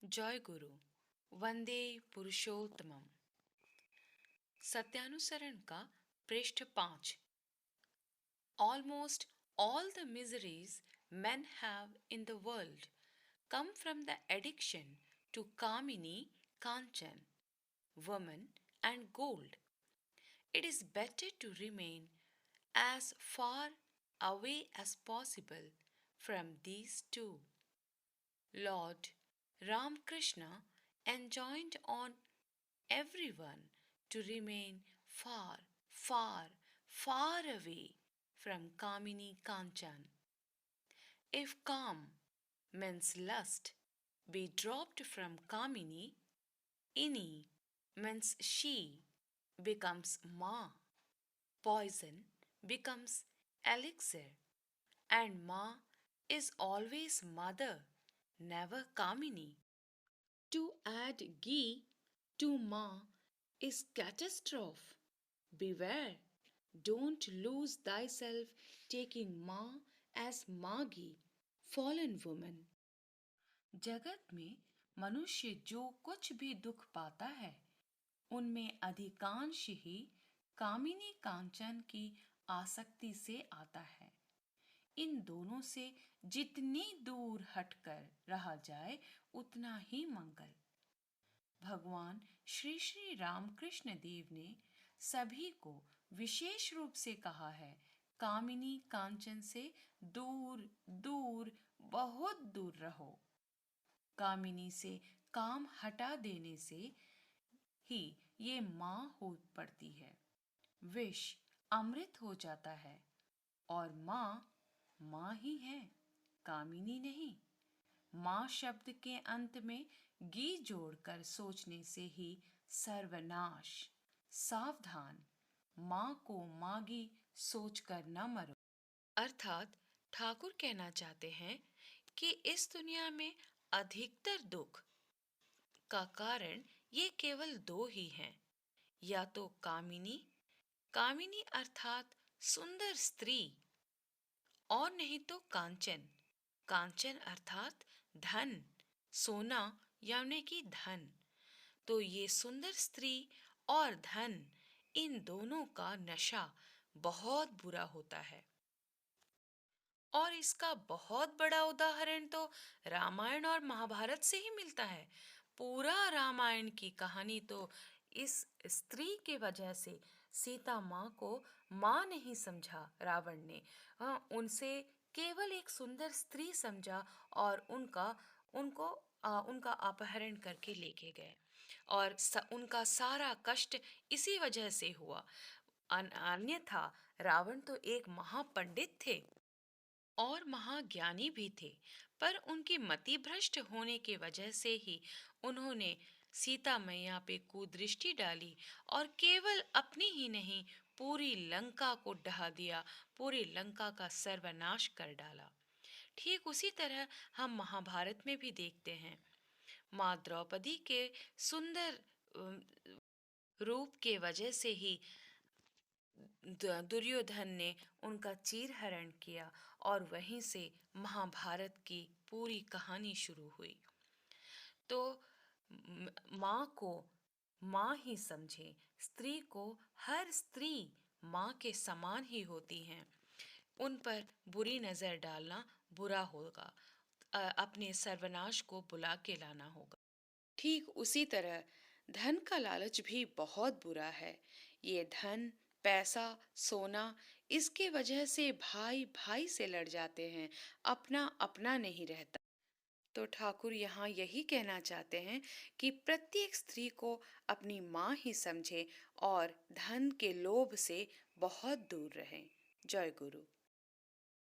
जय गुरु वंदे पुरुषोत्तमम। सत्यानुसरण का पृष्ठ 5। Almost all the miseries men have in the world come from the addiction to Kamini, Kanchan, woman, and gold. It is better to remain as far away as possible from these two. Lord Ramakrishna enjoined on everyone to remain far, far, far away from Kamini Kanchan. If Kam means lust be dropped from Kamini, Ini means she becomes Ma, poison becomes elixir, and Ma is always mother, never Kamini. To add ghee to Ma is catastrophe. Beware, don't lose thyself taking Ma as Magi, fallen woman. जगत में मनुष्य जो कुछ भी दुख पाता है उनमें अधिकांश ही कामिनी कांचन की आसक्ति से आता है। इन दोनों से जितनी दूर हटकर रहा जाए उतना ही मंगल। भगवान श्री श्री रामकृष्ण देव ने सभी को विशेष रूप से कहा है, कामिनी कांचन से दूर दूर बहुत दूर रहो। कामिनी से काम हटा देने से ही ये मां हो पड़ती है, विष अमृत हो जाता है और मां मां ही है, कामिनी नहीं। मां शब्द के अंत में गी जोड़कर सोचने से ही सर्वनाश। सावधान, मां को मागी सोचकर न मरो। अर्थात ठाकुर कहना चाहते हैं कि इस दुनिया में अधिकतर दुख का कारण ये केवल दो ही हैं, या तो कामिनी, कामिनी अर्थात सुंदर स्त्री, और नहीं तो कांचन, कांचन अर्थात धन, सोना यानी कि धन। तो ये सुंदर स्त्री और धन, इन दोनों का नशा बहुत बुरा होता है। और इसका बहुत बड़ा उदाहरण तो रामायण और महाभारत से ही मिलता है। पूरा रामायण की कहानी तो इस स्त्री के वजह से सीता माँ को माँ नहीं समझा रावण ने। उनसे केवल एक सुंदर स्त्री समझा और उनका अपहरण करके लेके गए और उनका सारा कष्ट इसी वजह से हुआ। अन्यथा रावण तो एक महापंडित थे और महाज्ञानी भी थे, पर उनकी मति भ्रष्ट होने की वजह से ही उन्होंने सीता मैया पे कुदृष्टि डाली और केवल अपनी ही नहीं पूरी लंका को ढहा दिया, पूरी लंका का सर्वनाश कर डाला। ठीक उसी तरह हम महाभारत में भी देखते हैं, माँ द्रौपदी के सुंदर रूप के वजह से ही दुर्योधन ने उनका चीरहरण किया और वहीं से महाभारत की पूरी कहानी शुरू हुई। तो माँ को माँ ही समझे, स्त्री को हर स्त्री माँ के समान ही होती हैं। उन पर बुरी नज़र डालना बुरा होगा, अपने सर्वनाश को बुला के लाना होगा। ठीक उसी तरह धन का लालच भी बहुत बुरा है। ये धन, पैसा, सोना, इसके वजह से भाई भाई से लड़ जाते हैं, अपना अपना नहीं रहता। तो ठाकुर यहाँ यही कहना चाहते हैं कि प्रत्येक स्त्री को अपनी माँ ही समझे और धन के लोभ से बहुत दूर रहें। जय गुरु।